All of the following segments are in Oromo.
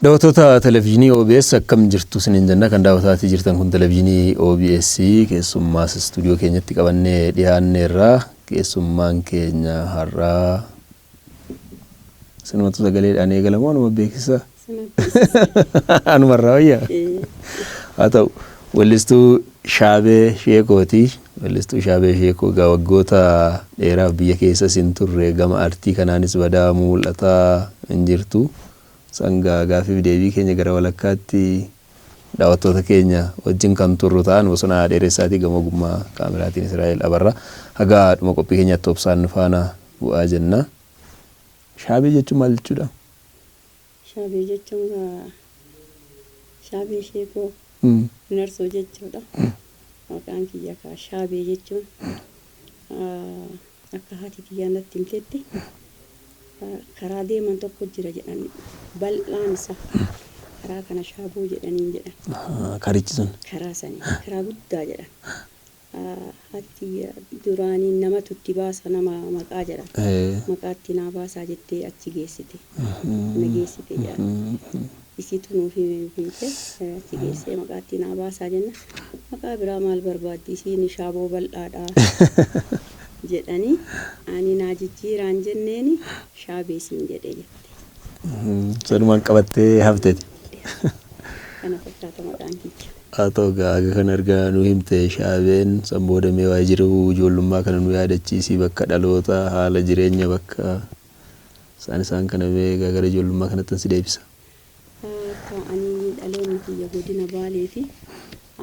Daawwattoota televezyiinii OBS akkam jirtu isiniin jenna. Kan daawwataa jirtan kun televezyiinii OBS keessummaas istuudiyoo keenyatti qabannee dhiyaanneerra. Keessummaan keenya har'aa sinumatu sagaleedhaan eegalamoo anuma beeksisa? Anumarraa wayyaa? Haa ta'u weellistuu Shaabee Sheekooti. Weellistuu Shaabee Sheekoo waggoota dheeraaf biyya keessa sin turre gama artii kanaanis badaa mul'ataa hin jirtu. Sanga gaafii deebii keenya gara walakkaatti daawwattoota keenya wajjin kan turru ta'an bosona dheeressaatii gama ogummaa kaameraatiin Israa'el Abarra hagaa dhuma qophii keenyatti obsaan faana bu'aa jenna. Shaabee jechuun maal jechuudha? Shaabee jechuun Shaabee Sheekoo narsoo jechuudha. Maqaan kiyya kaa Shaabee jechuun akka haati kiyyaa natti himteetti karaa deeman tokko jira jedhani bal'aan isaa karaa kana shaaboo jedhaniin jedhan. Karichi sun Karaa sanii karaa guddaa jedhan. Haati duraanii nama tutti baasa nama maqaa jedhan. Maqaatti naa baasaa jettee achi geessite. Na geessite jedhan. Isitu nuuf himte achi geessee maqaatti naa baasaa jenna. Maqaa biraa maal barbaaddi isiin shaaboo bal'aadha. Jedhani ani naa jijjiiraan jenneeni Shaabee siin jedhee jette. Sanumaan qabattee hafteeti. Kana fakkaata maqaan kiyya. Haa ta'u gaaga kan argaa nu himte Shaabeen sanboodamee waa jiru ijoollummaa kana nu yaadachiisii bakka dhaloota haala jireenya bakka isaan kana beekaa gara ijoollummaa kanatti si deebisa. Ani dhaloonni kiyya godina Baalee fi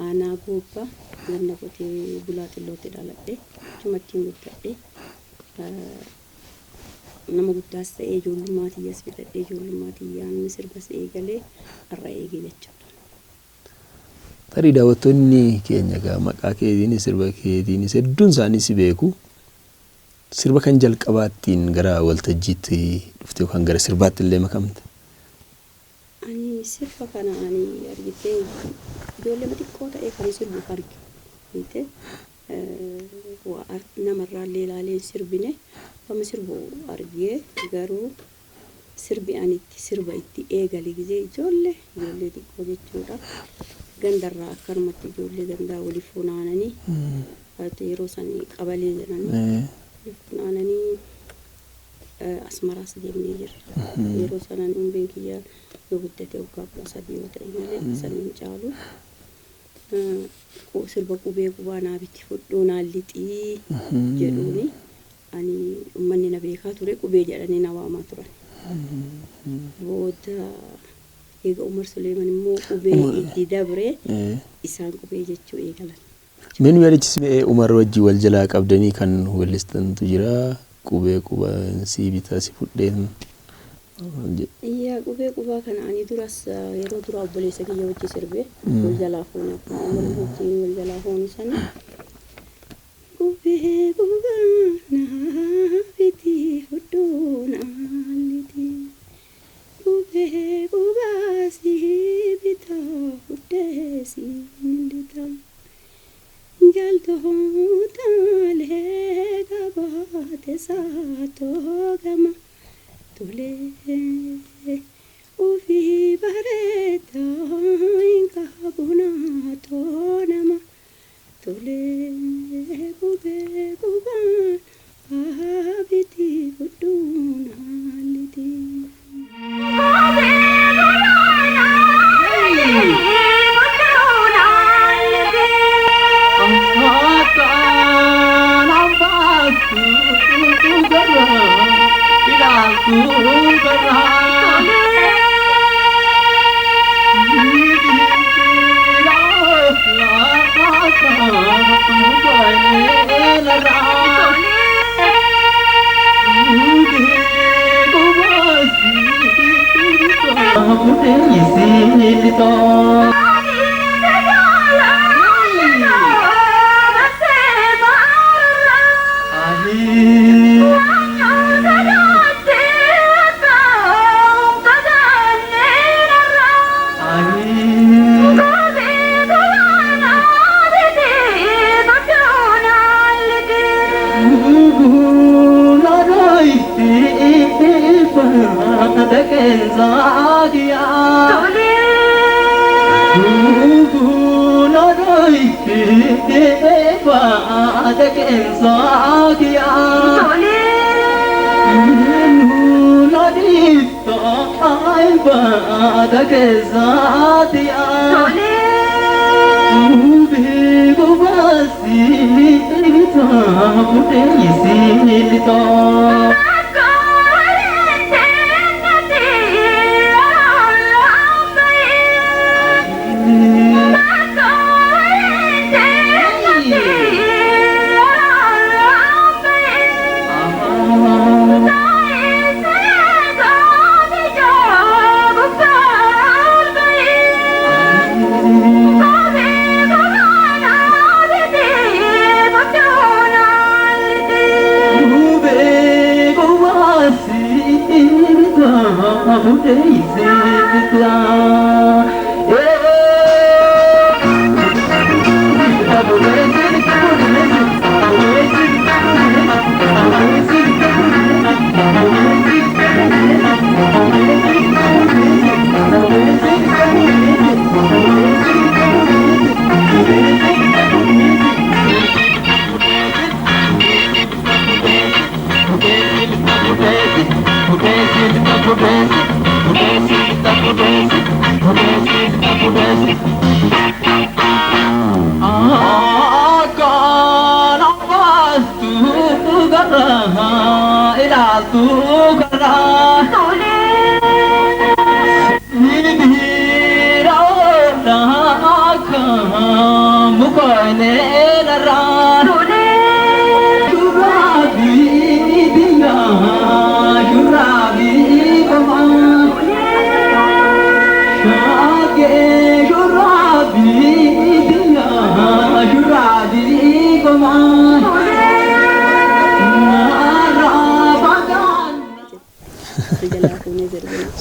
aanaa Goobbaa ganna qotee bulaa xillootti dhaladhe. Cumattiin guddadhe nama guddaas ta'ee ijoollummaa tiyyaas fidadhee ijoollummaa tiyyaan sirbas eegalee har'a eegee jechuudha. Tarii daawwattoonni keenya gaa maqaa keetiin sirba keetiin hedduun isaanii si beeku. Sirba kan jalqabaattiin gara waltajjiitti dhufte yookaan gara sirbaatti illee makamte? Ani sirba kana ani argitee ijoollee xiqqoo ta'ee kan sirbuuf arge. Namarraa ilaalee sirbine kama sirbu argee garuu sirbi anitti sirba itti eegale gizee ijoollee xiqqoo jechuudha. Gandarraa akkanumatti ijoollee gandaa waliif funaananii yeroo sanii qabalee jedhanii waliif funaananii asmaraas deemnee jirra. Yeroo sanaan umriin kiyyaa yoo guddate waggaa 3 yoo ta'e malee saniin caalu. Sirba qubee qubaa naabitti fudhuu naallixii jedhuuni ani uummanni na beekaa ture qubee jedhanii na waamaa turan. Booda eega Umar Suleeman immoo qubee itti dabree isaan qubee jechuu eegalan. Menu yaadachiisme Umar wajji wal jalaa qabdanii kan weellistantu jira qubee qubaan si bitaa si fudheen. Iya qubee qubaa kana ani duras yeroo dura obboleessa kiyya wajji sirbee wal jalaa fuune wal jalaa fuune sana qubee qubaa naafiti fudhuu naalliti qubee qubaa si bitaa fudhee si nindita jaltoo taalee gabaate saatoo gama. Tole ufi bareta inka bunato nama tole kube abiti fuduna liti kenzakia Nunadoi Bada kenzakia Nunadito Bada kenzakia Bigo basi Ito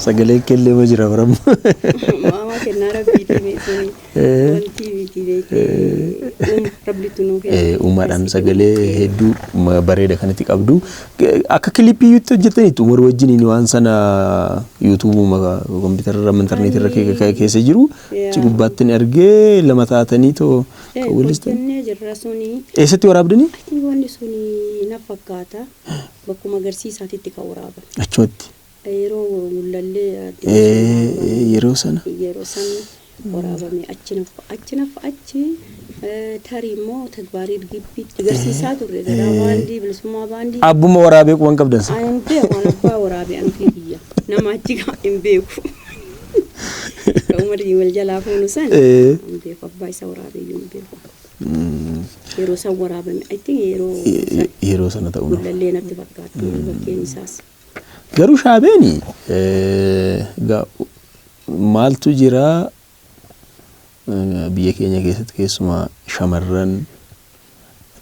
Sagalee kellee ma jira baramu. Mama kenna rabbi timi suni wanti miti beekte rabbitu nu kenna. Uumaadhaan sagalee hedduu bareeda kanatti qabdu. Akka kilippii hojjetaniitu umar wajjin waan sana YouTube kompiitarra interneetirra keessa jiru ci gubbaatti ni argee lama taatanii too walistan. Hojjennee jirra suni. Eessatti waraabdanii? Wanni suni na fakkaata bakkuma agarsiisaatitti kan waraaban. Achumatti. Yeroo mul'allee yeroo sana waraabame achi tarii immoo tagbaarii gibbiitti agarsiisaa turre garaa baandii bilisummaa baandii abbuma waraabee quban qabdansa an beeku an abbaa waraabee an fi biyya nama achi hin beeku umarii wal jalaa fuunu san an beeku abbaa isa waraabee hin beeku yeroo san waraabame I think yeroo sana ta'uu mul'allee natti fakkaatti bakkeen isaas. Garuu shaabeeni maaltu jira biyya keenya keessatti keessumaa shamarran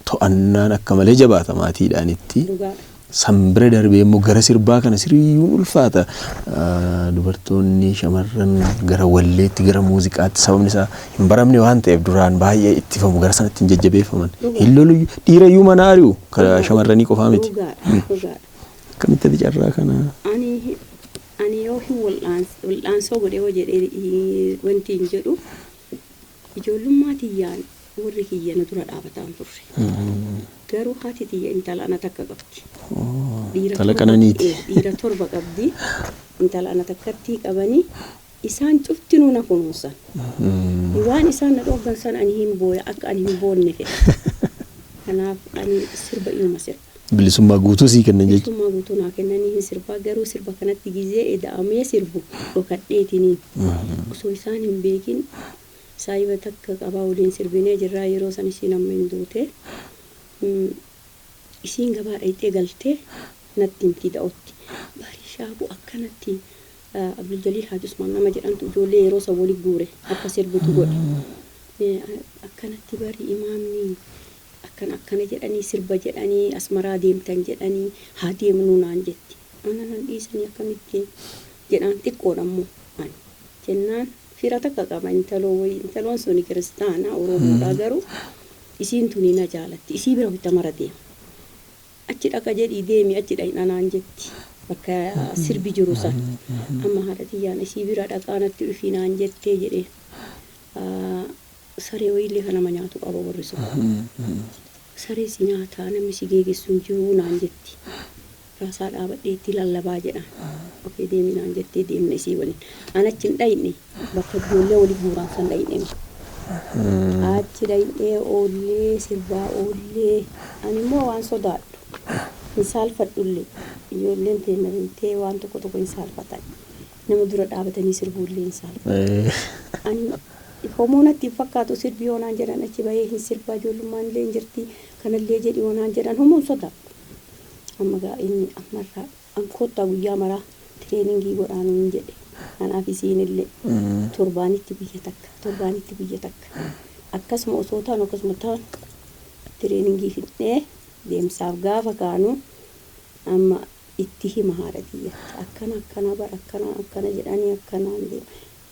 to'annaan akka malee jabaata maatiidhaanitti sanbira darbee immoo gara sirbaa kana siriyyuun ulfaata dubartoonni shamarran gara walleetti gara muuziqaatti sababni isaa hin baramne waan ta'eef duraan baay'ee ittifamu gara sanatti hin jajjabeeffaman hin lolu dhiirayyuu mana ari'u shamarranii qofaa miti. Kamitti dicarraa kana ani yoo hin wal'aansoo godhee hojjedhee wanti hin jedhu ijoollummaa tiyyaan warri kiyya na dura dhaabataan turre garuu haati tiyya intala ana takka qabdi dhiira torba qabdi intala ana takkatti qabanii isaan cuftinuu na kunuunsan waan isaan na dhoogan san ani hin booya akka ani hin boonne fedha kanaaf ani sirba ilma sirba. Bilisummaa guutuu sii kennan jechuudha. Bilisummaa guutuu naa kennanii hin sirbaa garuu sirba kanatti gizee eda'amee sirbu dhokadheetiniin osoo isaan hin beekin saayiba takka qabaa waliin sirbinee jirraa yeroo san isiin amma hin duute isiin gabaa dhayxee galtee natti himti da'otti barii shaabu akkanatti Abdul Jalil Haji Usman nama jedhamtu ijoollee yeroo san wali guure akka sirbitu godhe akkanatti barii imaamni akkana jedhanii sirba jedhanii asmaraa deemtan jedhanii haa deemnuu naan jetti ana nan dhiisanii akkamitti jedhaan xiqqoodhammoo ani jennaan fira takka qaba intaloon suni kiristaana oromoodha garuu isiin tuni na jaalatti isii bira bitta mara deema achi dhaqa jedhii deemi achi dhaqna naan jetti bakka sirbi jiru san amma haadha tiyyaan isii bira dhaqaanatti dhufinaan jettee jedhee saree wayiillee kan nama nyaatu qaba warri sun saree si nyaataa namni si geegessuun jiru naan jetti raasaa dhaabadheetti lallabaa jedhan okee deeminaan jettee deemne isii waliin anachi hin dhayne bakka ijoollee walii guuraan san dhayne achi dhayne oollee sirbaa oollee ani immoo waan sodaadhu hin saalfadhullee ijoolleen teennarintee waan tokko hin saalfatan nama dura dhaabatanii sirbuullee hin saalfatan ani homoonatti fakkaatu sirbi yoonaan jedhan achi bahee hin sirbaa ijoollummaan illee hin jirti kanallee jedhi yoonaan jedhan homoon sodaadhu amma gaa inni ammarraa ankoottaa guyyaa maraa tireeningii godhaanuu hin jedhe kanaaf isiin illee torbaanitti biyya takka akkasuma osoo taanu akkasuma taanu tireeningii fidnee deemsaaf gaafa kaanu amma itti hima haadha tiyyatti akkana jedhanii akkanaan deema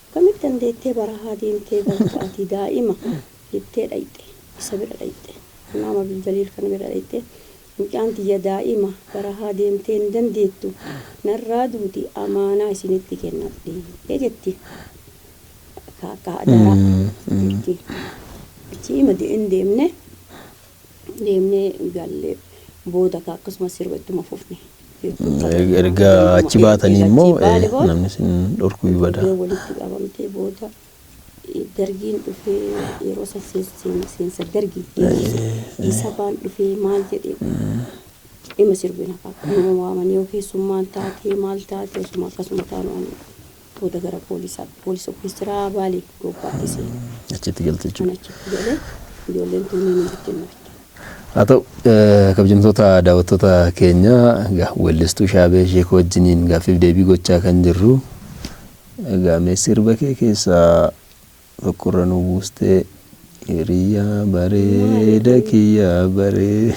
akkamitti dandeettee barahaa deemtee barataati daa'ima jettee dhayxe isa bira dhayxe nama Abdul kana bira dhayxe mucaan tiyya daa'ima barahaa deemtee hin dandeettu narraa duuti amaanaa isinitti kennadhe jetti kaadara achi ima deemne galle booda akkasuma sirba ittuma fufne erga achi baatanii immoo namni sin dhorkuu bada walitti qabamtee booda dargiin dhufee yeroo seensa dargii isa baan dhufee maal jedhee ima sirbina nama waamanii yoo keessummaan taatee maal taatee osuma akkasuma taanu ani booda gara poolisa orkeestiraa baalee gobbaatti seene achitti galte jechuudha achitti galee ijoolleen tuuniin hin haa ta'u kabajamtoota daawwattoota keenya weellistuu Shaabee Sheekoo wajjiniin gaaffiif deebii gochaa kan jirru mee sirba kee keessaa tokkorra nu buustee hiriyaa bareeda kiyyaa baree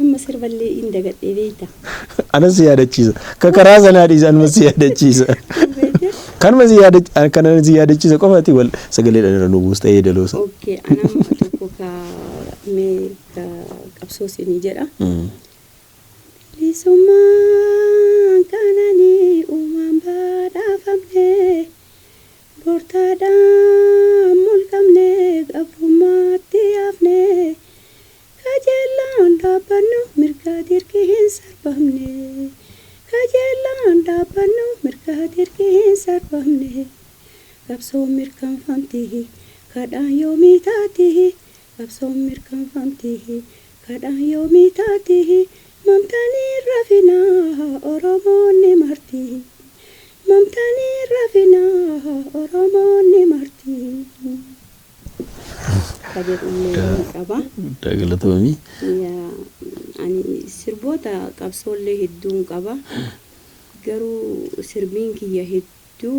amma sirballee hin dagadhee beekta anas yaadachiisa karaa sanaa dhiisa anas yaadachiisa kanan si yaadachiisa qofaati wal sagalee dhanarra nu buustee yeedaloosa okay anam tokko mee qabsoo seenii jedha lisummaan kananii uumaan badhaafamne bortaadhaan mulqamne gabrummaatti hafne kajeellaan dhaabbannu mirgaa dirqii hin sarbamne kajeellaan dhaabbannu mirgaa dirqii hin sarbamne qabsoon mirkanfamtihi kadhaan yoomii taatihi qabsoon mirkanfamtihi kadhaan yoomii taatihi mamtanii rafinaa oromoonni martihi mamtanii rafinaa oromoonni martihi kajedhullee qaba dagalatamii ani sirboota qabsoollee hedduun qaba garuu sirbiin kiyya hedduu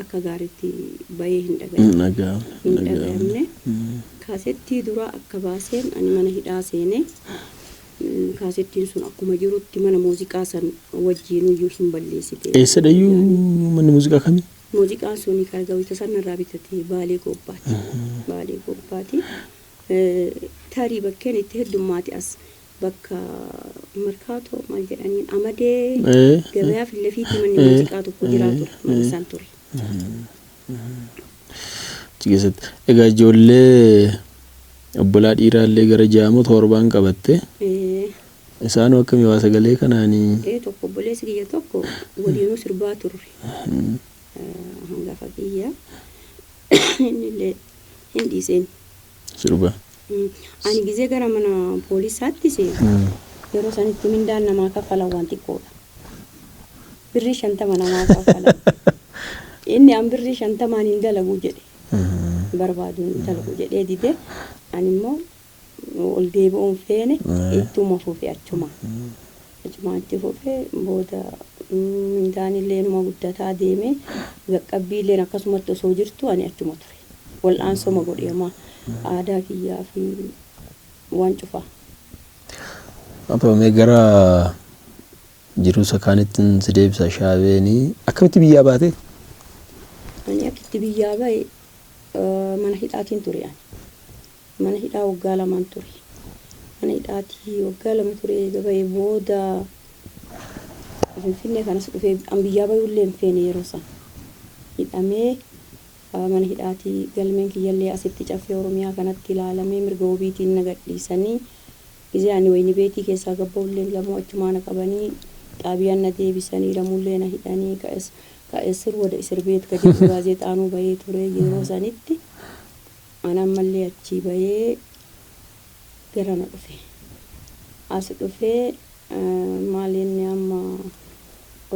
akka gaariitti bahee hin dhagahamne kaasettii dura akka baaseen ani mana hidhaa seene kaasettiin sun akkuma jirutti mana muuziqaa san wajjin iyyuu hin balleessite eessadhayyuu manni muuziqaa kamii muuziqaan suni kargawita sanarraa bitate baalee gobbaati tarii bakkeen itti heddummaati as bakka markaatoo maal jedhaniin amadee gabayaa fillafiitti manni muuziqaa tokko jiraatu mana isaan ture keessatti egaa ijoollee obbolaa dhiiraallee gara 6 qabatte isaan akkamii waa sagalee kanaanii tokko obboleessi kiyya tokko waliinuu sirbaa turre hangafa kiyya innillee hin dhiiseen sirba ani gizee gara mana poolisaatti seene yeroo sanitti mindaan namaa kaffalan waan xiqqoodha birrii 50 namaa kaffalan inni an birrii 50 hin dalagu jedhe barbaaduun dalagu jedhee dide ani immoo ol deebi'uun feene ittuma fufee achumaatti fufee booda mindaan illee numa guddataa deeme qaqqabbiilleen akkasumatti osoo jirtu ani achuma ture wal'aansoma godheema aadaa kiyyaa fi waan cufaa. Apamee gara jiru sakaanittiin si deebisa Shaabeenii akkamitti biyyaa baate? Ani akkamitti biyyaa bahe mana hidhaatiin ture ani. Mana hidhaa waggaa 2 ture. Mana hidhaatii waggaa 2 ture gabaye booda Finfinnee kanas dhufee biyyaa bayullee hin feene yeroo san hidhamee mana hidhaatii galmeen kiyyallee asitti caffee Oromiyaa kanatti ilaalamee mirga wabiitiin na gadhiisanii ጊዜ ani wayni beetii keessaa gabbawullee lamoo achumaana qabanii xaabiyaan na deebisanii ramullee na hidhanii ka'esir wada isir beet gadi gaazexaanuu bayee ture yeroo sanitti ana mallee achi bayee gara na dhufe as dhufee maalinni amma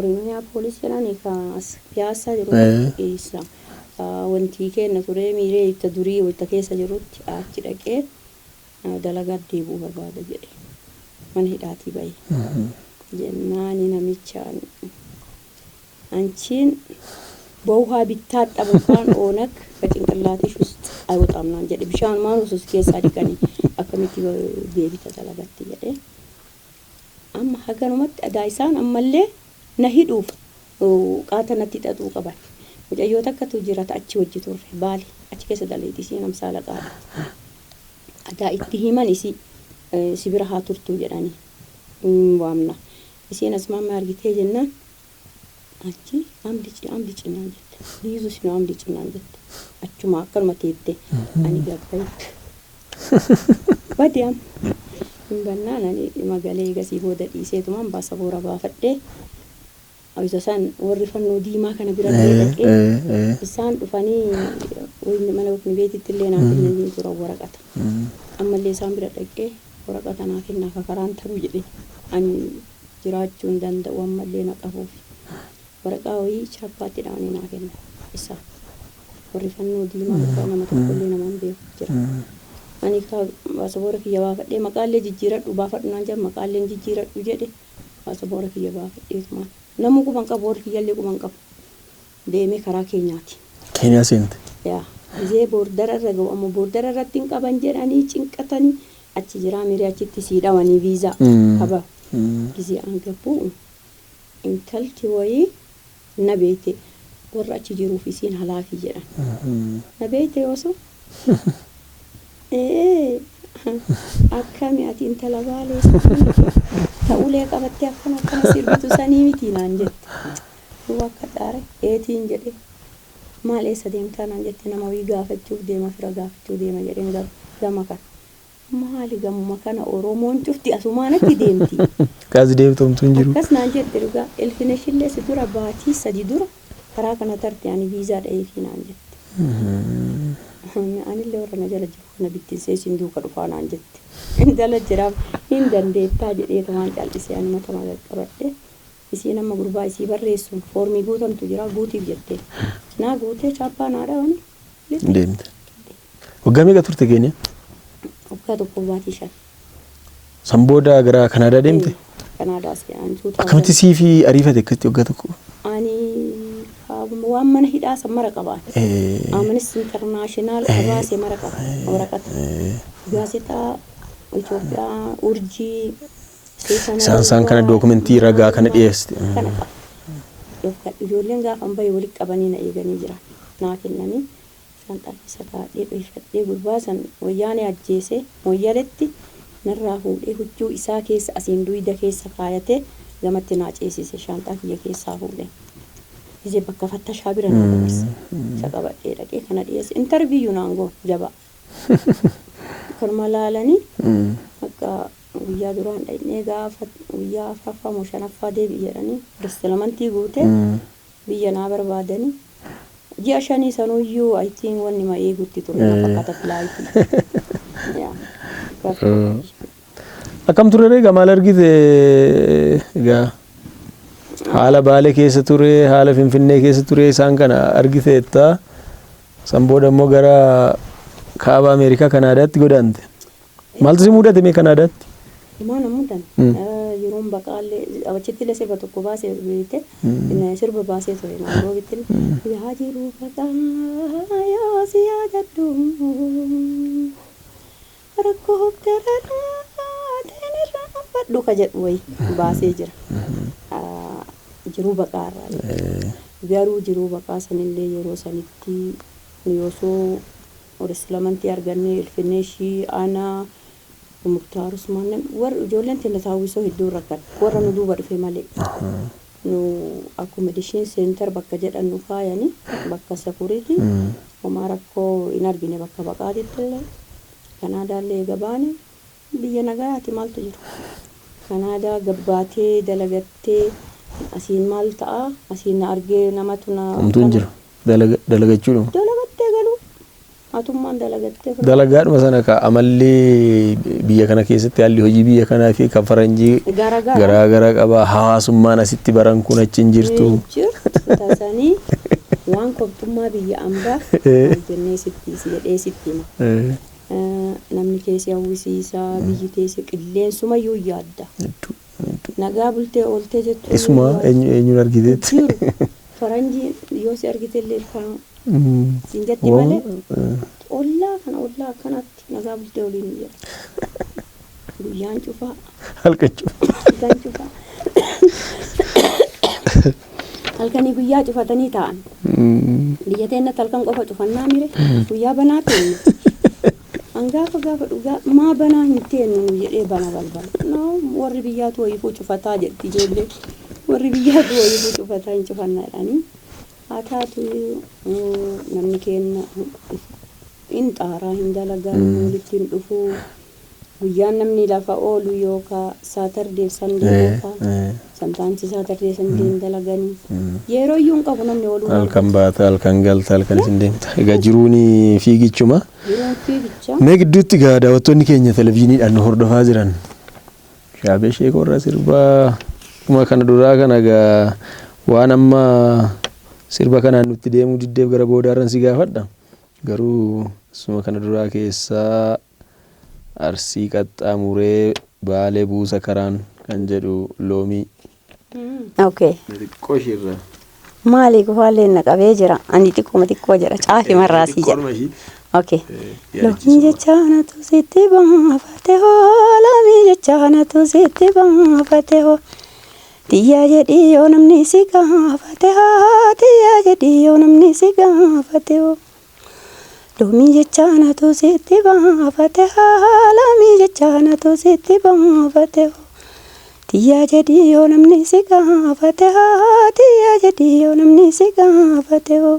Oromiyaa poolisii jedhanii kaas piyaasa jiru isa wanti kenna ture miiree itti durii wayita keessa jirutti achi dhaqee dalagaa deebuu barbaada jedhe mana hidhaatii bayee jennaani namichaan አንቺን በውሃ ቢታጠብ እንኳን ኦነክ በጭንቅላትሽ ውስጥ አይወጣም ነው እንጂ ቢሻን ማኑስ እስኪ ሳዲቀኒ አከሚቲ ቤቢ ተተላጋት ይደ አማ ሀገኑ መጥ ዳይሳን አመለ ነሂዱፍ ቃተነት ይጠጡ ቀባል ወጀዮ ተከቱ ጅራት አቺ ወጅቱ ባሊ አቺ ከሰዳለይቲ ሲናም ሳላቃ አዳ ኢትሂማን ኢሲ ሲብራሃ ቱርቱ ጀዳኒ ዋምና ኢሲን አስማማ አርጊቴ ጀና አቺ አምዲጭ ናንጀት ሊዙ ሲኖ አምዲጭ ናንጀት አቹማ አከልመቴቴ አኒ ገባይት ወዲያም እንበና ናኒ መገሌ ገሲ ቦደ ዲሴቱማን ባሰቦራ ባፈዴ አይዘሳን ወርፈኑ ዲማ ከነ ቢራዴ ኢሳን ዱፋኒ ወይ መለውት ቤት ትሌና ትልኝ ቱራ ወረቀታ አመሌ ሳን ቢራደቄ ወረቀታ ናከና ከከራንተሩ ይዴ አኒ ጅራቹ እንደንደ ወመሌ ነቀፉ ወረቃዊ ቻፓቲ ዳኒ ናከና ኢሳ ወርፈኑ ዲማ ከነ መተቆሌ ነማን ቤት ጅራ አኒ ባሰቦራ ከየባ ፈዴ መቃሌ ጅጅረዱ ባፈዱና ጀ መቃሌ ጅጅረዱ ጀዴ ባሰቦራ ከየባ ፈዴ ማ namu kuban qabor kiyalle kuban qab deeme kara keenyaati Kenya sent ya je border arrago amma border arrattin qaban jedhani cinqatani achi jira miri achitti siidawani visa haba gizi angabu intalti wayi nabete warra achi jiru fi sin halafi jedhan nabete yoso akkami ati intala baale ta'ulee qabatte akkana sirbitu sanii miti naan jette wakka daare eetiin jedhe maal eessa deemtaa naan jette nama wii gaafachuuf deema fira gaafachuuf deema jedheen gama kan maali gamuma kana oromoon cufti asumaanatti deemti kaas deemtomtu hin jiru akkas naan jette dhugaa elfineshillee si dura baatii sadi dura karaa kana tarte ani viizaa dha'eefi naan jette anillee warra na jala jiru kana bittinsee sinduuqa dhufaa naan jette indala jiraaf hin dandeettaa jedhee tamaan cal'isee ani mata maal qabadhe isii nama gurbaa isii barreessuun foormii guutamtu jira guutiif jettee naa guutee chaappaa naa dhawani deemte waggaa meeqa turte Kenya waggaa tokko baatii shan san booda gara Kanaadaa deemte Kanaadaa si'aan akkamitti sii fi ariifate akkatti waggaa tokko ani waan mana hidhaa san mara qabaan amanis internaashinaal abaase mara qaba waraqata gaazexaa Itoophiyaa urjii San kana dokumentii ragaa kana dhiyeessite kana qaba ijoolleen gaafa baay'ee walitti qabanii na eeganii jiran naa kennanii san xaafisa kaadhee dhoofadhee gurbaasan wayyaanee ajjeese moyyaletti narraa fuudhee huccuu isaa keessa asiin duwida keessa kaayatee gamatti naa ceesise shaanxaa kiyya keessaa fuudhee ije bakka fattashaa bira naa dabarse shaqabadhee dhaqee kana dhiyeesse intarviiyuu naangoo jaba kan malaalanii akka guyyaa duraan dhaqnee gaafa guyyaa afuraffaa moo shanaffaa deebi'i jedhanii dastalamantii guutee biyya naa barbaadanii ji'a shanii sanuyyuu ayitiin wanni ma eegutti ture fakkaata filaayitii akkam ture reega maal argite egaa haala Baalee keessa ture haala Finfinnee keessa ture isaan kana argiteetta san booda immoo gara kaaba Ameerikaa Kanaadaatti godaante maaltu si mudate mee Kanaadaatti maana mudan yeroon baqaalee achitti illee sirba tokko baasee beekte sirba baasee ture naannoo bitti yaa jiru baqaa yoo si yaadadhu rakkoo dararraa teenirraa fadhu ka jedhu wayi baasee jira jiruu baqaarraa garuu jiruu baqaa sanillee yeroo sanitti yoosoo ورسلمنتي أرجعني الفينيشي أنا ومختار عثمان ور جولن تنا تاويسو هدور ركض ورا ندوبر في مالي nu accommodation center bakka jedhannu kaayani bakka security homaa rakkoo hin argine bakka baqaatitti illee Kanaadaallee gabaani biyya nagaati maaltu jiru Kanaadaa gabbaatee dalagattee asiin maal ta'a asiin argee namatu na Umtuun jira dalagachuudha dalagattee galu atummaan dalagattee dalagaadhuma sana ka amallee biyya kana keessatti haalli hojii biyya kanaa fi kan faranjii garaagaraa qaba hawaasummaan asitti baran kun achi hin jirtu taasanii waan koptummaa biyya ambaa jennee sitti jedhee sitti namni keessi hawwisiisaa biyyi keessi qilleensumayyuu yaadda nagaa bultee ooltee jettu isuma eenyuun argiteetti faranjii yoo si argite illee kan sinjatti malee ollaa akkanatti nagaa bultee oliin jedha guyyaan cufaa halkan cufaa halkanii guyyaa cufatanii ta'an biyya teennatti halkan qofa cufannaa mire guyyaa banaa teenne Angaafa gaafa dhugaa maa banaa hin teennu jedhee bana balbala no warri biyyaatu wayifuu cufataa jedhi ijoollee warri biyyaatu wayifuu cufataa hin cufannaadhaanii haa taatu namni keenya hin xaaraa hin dalagaa walitti hin dhufuu guyyaan namni lafa oolu yookaan Saturday Sunday yookaan sometimes Saturday Sunday dalaganii yeroo iyyuu qabu namni oolu halkan baata halkan galta halkan isin deemta egaa jiruun fiigichuma mee gidduutti gaa daawwattoonni keenya televiziyooniidhaan nu hordofaa jiran shaabee sheekoo irraa sirbaa kuma kana duraa kana gaa waan amma sirba kanaan nutti deemuu diddeef gara boodaarran si gaafadha garuu suma kana duraa keessaa Arsii qaxxaamuree Baalee buusa karaan kan jedhu loomii okay qoshirra maali gofaaleen naqabee jira ani xiqqoo jira caafi marraasii jira okay loomii jechaana tu sitti baafate hoo loomii jechaana tu sitti baafate hoo tiyyaa jedhii yoo namni si gaafate hoo tiyyaa jedhii yoo namni si gaafate hoo loomii jechaana tu sitti baafate hoo loomii jechaana tu sitti baafate hoo tiyyaa jedhii yoo namni si gaafate hoo tiyyaa jedhii yoo namni si gaafate hoo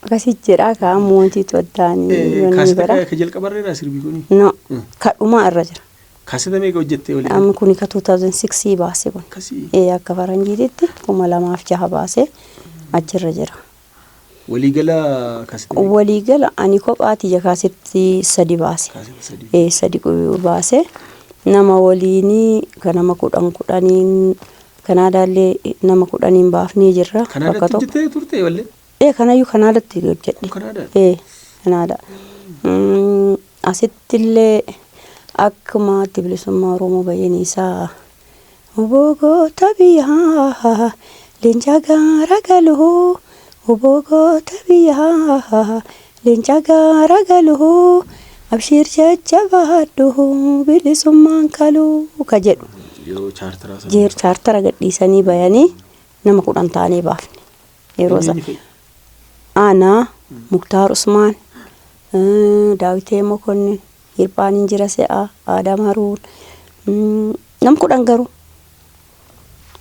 Kasijjira ka monti toddaani yoni bara ka jalqabarreera sirbi kuni no kadhuma irra jira kasita meeqa hojjette wali am kuni ka 2006 baase kun akka faranjiitti kuma 2006 baase ajjirra jira Waliigala kaasete. Waliigala ani kophaati kaasetti sadi baase. Sadi baase. Nama waliinii kan nama kudhaniin Kanaadaallee nama 10 baafnee jirra. Kanaadaatti jettee turte wallee? Kanayyuu Kanaadaatti jedhe. Kanaada. Asittillee akkuma bilisummaa Oromoo baay'een isaa Obogoota biyyaa leenca gaara galuu Obogoota biyyaa leenca gaara galuu abshir jajjabaadhu bilisummaan kaluu ka jedhu. Jeer chaartara gadhiisanii bayanii nama 10 taanee baafne. Yeroo sana Ana Muktaar Usmaan Daawitee Mokonnin Hirphaan Injira Se'a Adam Haruun nam 10 garuu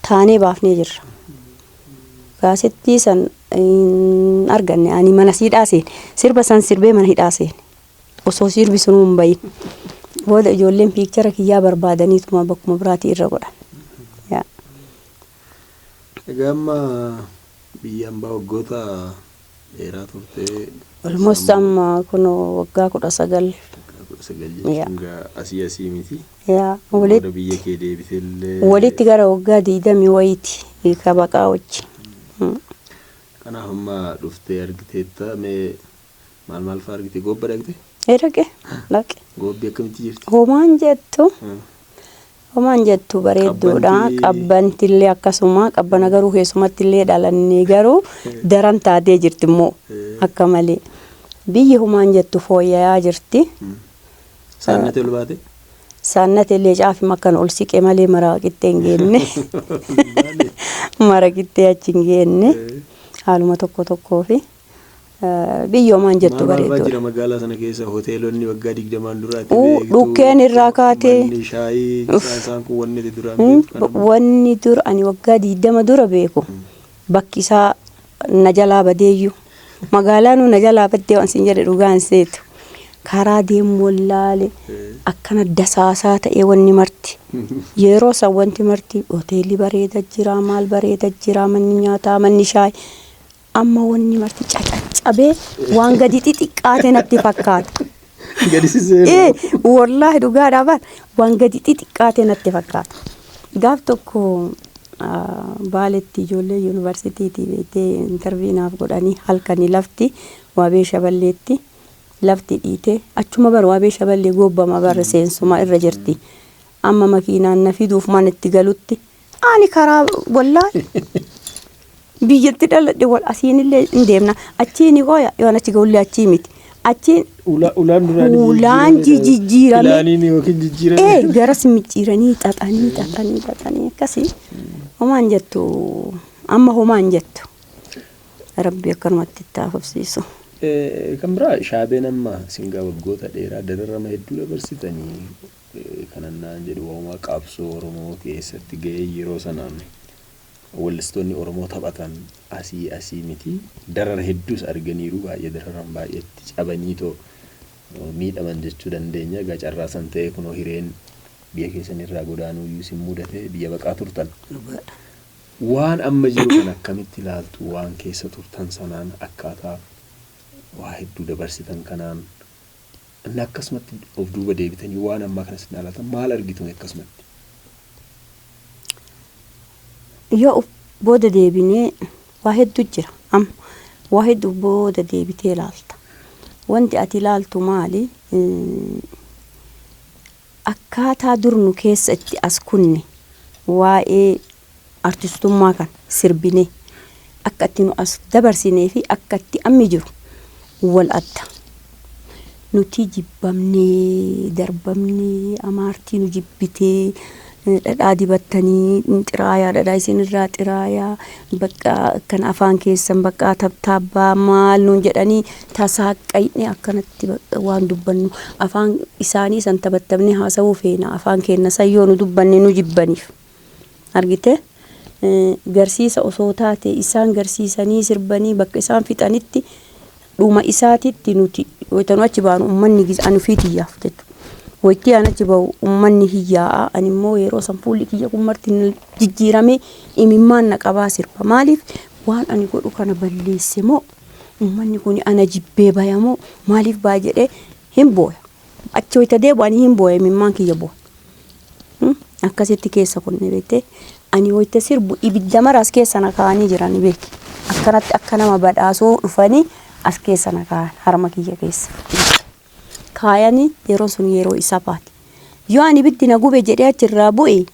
taanee baafnee jirra. Kaasettii san arganne ani mana hidhaaseen sirba san sirbee mana hidhaaseen osoo sirbi sun hin bayin booda ijoolleen piikchara kiyyaa barbaadaniituma bakkuma biraatii irra godhan. Egaa biyyaan waggoota dheeraa turte. Almost amma kun waggaa 19. Asii miti. Walitti biyya kee deebitellee. Walitti gara waggaa 20 wayiiti ka baqaa wajji. Kanaaf amma dhuftee argiteetta mee maal fa'aa argite gobba dhaqxe? Dhaqe. Gobbi akkamitti jirti? Homaan jettu bareedduudha. Qabbantillee akkasuma qabbana garuu keessumattillee dhalannee garuu daran taatee jirti immoo akka malee. Biyyi homaan jettu fooyya'aa jirti. Saannate ol baate? Saannate illee caafi makkan ol siqe malee mara qixxee hin geenne. Mara qixxee achi hin geenne. Haaluma tokkoo fi biyyi homaan jettu bareedduudha. Maal jira magaalaa sana keessa hoteelonni waggaa 20 duraati beektu. Dhukkeen irraa kaatee. Wanni shaayii isaan kun wanni duraan beektu. Wanni dur ani waggaa 20 dura beeku. Bakki isaa na jalaa badeeyyu. Magaalaan na jalaa badee waan sin jedhe dhugaan seetu. Karaa deemu wallaale akkana dasaasaa ta'ee wanni marti. Yeroo san wanti marti hoteelli bareeda jira maal bareeda jira manni nyaataa manni shaayii. Amma wanni marti caccabee waan gadi xixiqqaate natti fakkaata. Wallahi dhugaadhaa baan waan gadi xixiqqaate natti fakkaata. Gaaf tokko Baaletti ijoollee yuunivarsiitiitii beektee intarviinaaf godhanii halkanii lafti Waabee Shaballeetti lafti dhiite achuma bar Waabee Shaballee gobbama bar seensuma irra jirti. Amma makiinaan na fiduuf manatti galutti ani karaa wallahi biyyatti dhaladhe wal asiinillee hin deemna achiin hooya yoon achi ga'ullee achii miti achiin ulaan jijjiirame ilaaniin yookiin jijjiirame garas micciiranii xaxanii akkasii homaan jettu amma homaan jettu rabbi akkanumatti itti haafufsiisu. Kan biraa shaabeen amma singaa waggoota dheeraa dararama hedduu dabarsitanii kanannaan jedhu uumaa qabsoo Oromoo keessatti ga'ee yeroo sanaan wallistoonni Oromoo taphatan asii miti darara hedduus arganiiru baay'ee dararan baay'eetti cabaniitoo miidhaman jechuu dandeenya gacarraa san ta'ee kunoo hireen biyya keessan irraa godaanuu iyyuu sin mudate biyya baqaa turtan. Waan amma jiru kan akkamitti ilaaltu waan keessa turtan sanaan akkaataa waa hedduu dabarsitan kanaan inni akkasumatti of duuba deebitanii waan ammaa kanas ilaalatan maal argitu akkasumatti? Yoo booda deebinee waa hedduu jira amma waa hedduu booda deebitee ilaalta. Wanti ati ilaaltu maali? Akkaataa durnu keessa itti as kunne waa'ee artistummaa kan sirbinee akka itti nu as dabarsinee fi akka itti ammi jiru wal adda. Nuti jibbamnee darbamnee amaartii nu jibbitee dhadhaa dibattanii xiraayaa dhadhaa isinirraa xiraayaa bakka kan afaan keessan bakka tabtaabbaa maal nuun jedhanii tasaaqayne akkanatti waan dubbannu afaan isaanii san taphattabne haasawuu feena afaan keenya sayyoo nu dubbanne nu jibbaniif argite garsiisa osoo taate isaan garsiisanii sirbanii bakka isaan fixanitti dhuma isaatitti nuti wayitanu achi baanu ummanni gizaan fiitiyyaaf jettu. Wayti anachi ba'u ummanni hiyyaa ani immoo yeroo san fuulli kiyya kun marti jijjiirame imimmaan na qabaa sirba maaliif waan ani godhu kana balleesse moo uummanni kun ana jibbee bayamoo maaliif baa jedhee hin booya. Achi wayita deebi'anii hin booya mimmaan kiyya booya. Akkasitti keessa kunne beekte ani wayita sirbu ibidda maraas keessa na kaa'anii jiran beeki. Akkanatti akka nama badhaasoo dhufanii as keessa na kaa'an harma kiyya keessa. Kaayanii yeroo sun yeroo isa baati. Yoo ani ibiddi na gube jedhee achirraa bu'e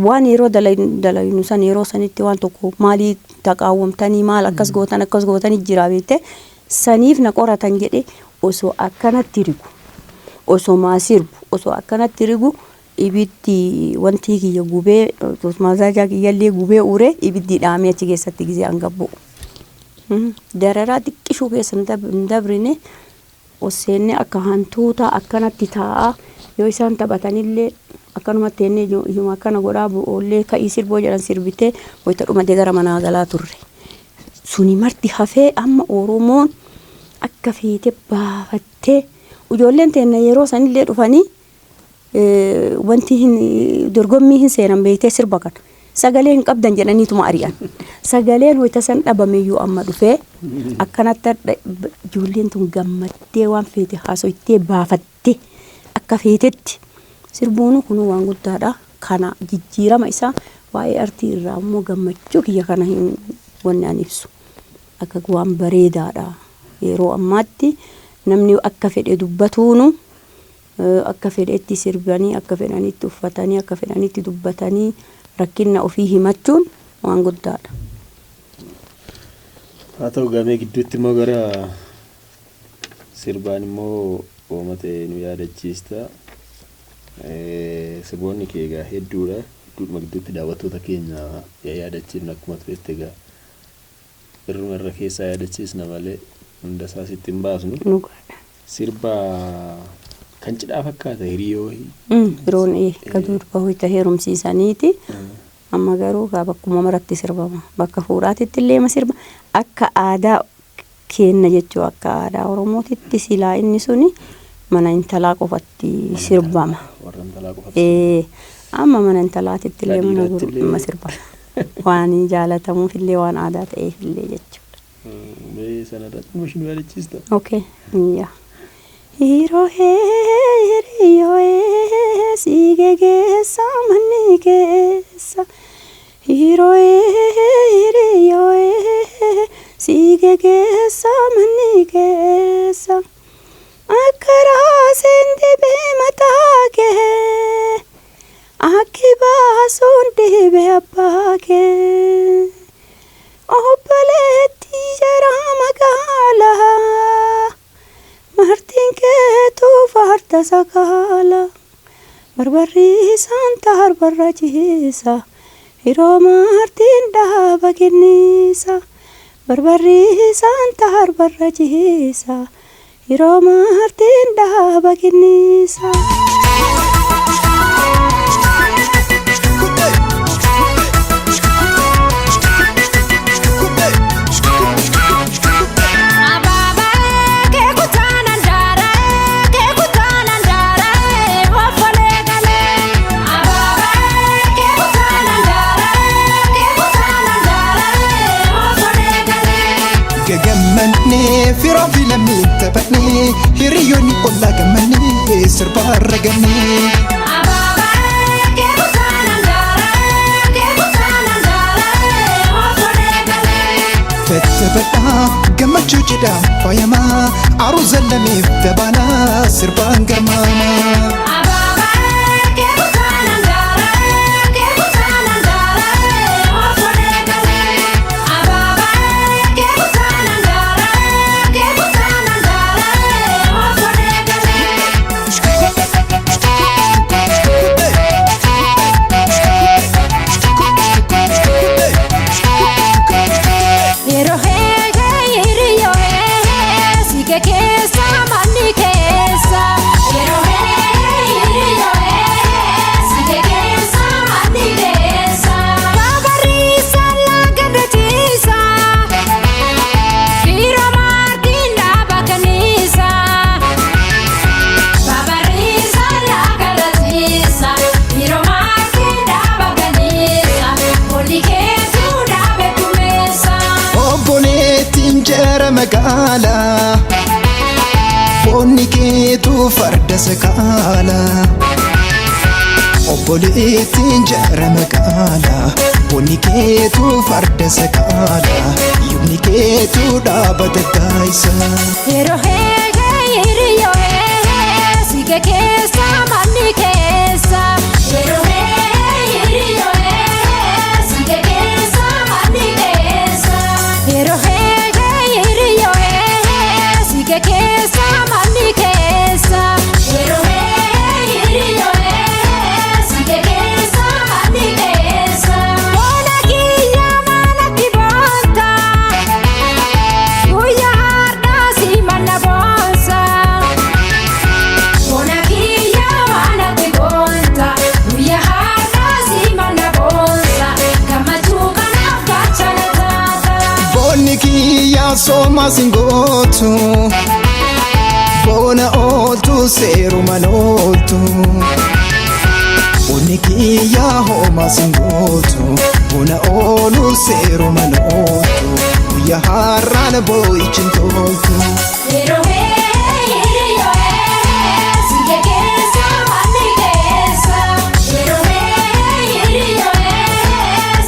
waan yeroo dalaynu san yeroo sanitti waan tokko maalii taqaawwamtanii maal akkas gootanii jira beekte saniif na qoratan jedhee osoo akkanatti rigu osoo maasirbu osoo akkanatti rigu ibiddi wanti kiyya gubee maazajaa kiyyallee gubee ure ibiddi dhaamee achi keessatti gizee angabbu. Dararaa xiqqishuu keessa dabrine oseenne akka hantuuta akkanatti taa'a yoo isaan taphatanillee akkanumatti enne ijuma akkana godhaa bu'oollee ka'ii sirboo jedhan sirbitee wayita dhumate gara manaa galaa turre. Suni marti hafee amma Oromoon akka feete baafattee ijoolleen teenya yeroo sanillee dhufanii wanti dorgommii hin seenan beektee sirba kana. Sagalee hin qabdan jedhaniituma ari'an. Sagaleen wayita san dhabameyyuu amma dhufee akkanatti ijoolleen tun gammattee waan feete haasoittee baafattee akka feetetti sirbuun kun waan guddaadha. Kana jijjiirama isaa waa'ee artii irraa immoo gammachuu kiyya kana hin wanni an ibsu. Akka waan bareedaadha. Yeroo ammaatti namni akka fedhe dubbatuunu akka fedhetti sirbanii akka fedhanitti uffatanii akka fedhanitti dubbatanii rakkina ofii himachuun waan guddaadha. Haa ta'u gamee gidduutti immoo gara sirbaan immoo uummata nu yaadachiista. Sirboonni kee egaa hedduudha. Hedduudhuma gidduutti daawwattoota keenya yaadachiifna akkuma turetti egaa irra keessaa yaadachiisna malee hunda isaa sitti hin baasnu. Sirba kan cidhaa fakkaata hiriyoo. Yeroon kaduu bahuu heerumsiisaniiti. Amma garuu bakkuma maratti sirbama. Bakka fuudhaatitti illee ma sirba akka aadaa kenna jechuu akka aadaa Oromootitti silaa inni suni mana intalaa qofatti sirbama. Amma mana intalaatitti illee mana gurgurama sirbama. Waan jaalatamuuf illee waan aadaa ta'eef illee jechuudha. Mee sanarratti nushi nu yaadachiista. Okay. Yeah. Hiriyoo siige keessa manni keessa. Hiriyoo siige keessa manni keessa. Akka raaseen dibee mataa kee. Akki baasuun dibee abbaa kee. Obboleetti jara magaalaa. Martiin keetuu farda sakaala. Barbarriisaan tarbarra jiisa. Yeroo martiin dhaaba kenniisa. Barbarriisaan tarbarra jiisa. Yeroo martiin dhaaba kenniisa. Firo filami tapani hiriyoni olla gamani sirba ragani. Fetbata gamachu jida fayama aru zalami tabana sirba garmama. Keessa manni keessa yeroo magaala foonni keetu farda sakaala obboleettiin jaara magaala foonni keetu farda sakaala yuubni keetu dhaabata gaayisa yeroo hiriyo sige keessa manni keessa yeroo hiriyo sige keessa manni keessa yeroo hiriyo sige keessa manni keessa yeroo hiriyo sige keessa manni keessa bona kiyya manatti boonta guyyaa har'aa si manna boonsa bona kiyya manatti boonta guyyaa har'aa si manna boonsa gammachuu kanaaf gaachana taata boonni kiyyaa sooma singootu boona ooltu seeruman ooltu boonni kiyyaa hooma singootu boona oolu seeruman ooltu guyyaa har'aan boo'ichin toltu yeroo hiriyo sige keessa manni keessa yeroo hiriyo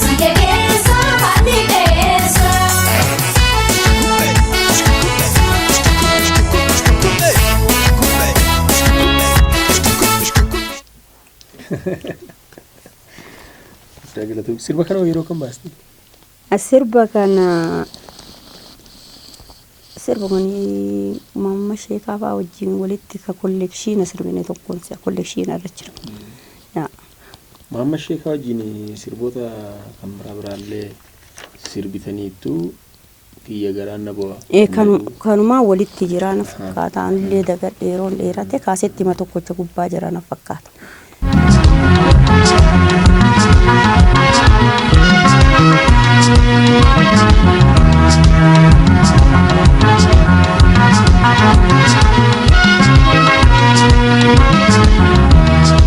sige keessa manni keessa Dagalatu sirba kana yeroo kam baasti? Sirba kana sirba kuni mamma sheekaa fa'aa wajjin walitti ka kollekshiina sirbine tokkoon kollekshiina irra jira. Mamma sheekaa wajjin sirboota kan biraallee sirbitaniittu kiyya garaan na bu'a. Kanumaa walitti jira na fakkaata anillee dagadheeroon dheerate kaasetti ma tokkocha gubbaa jira na fakkaata.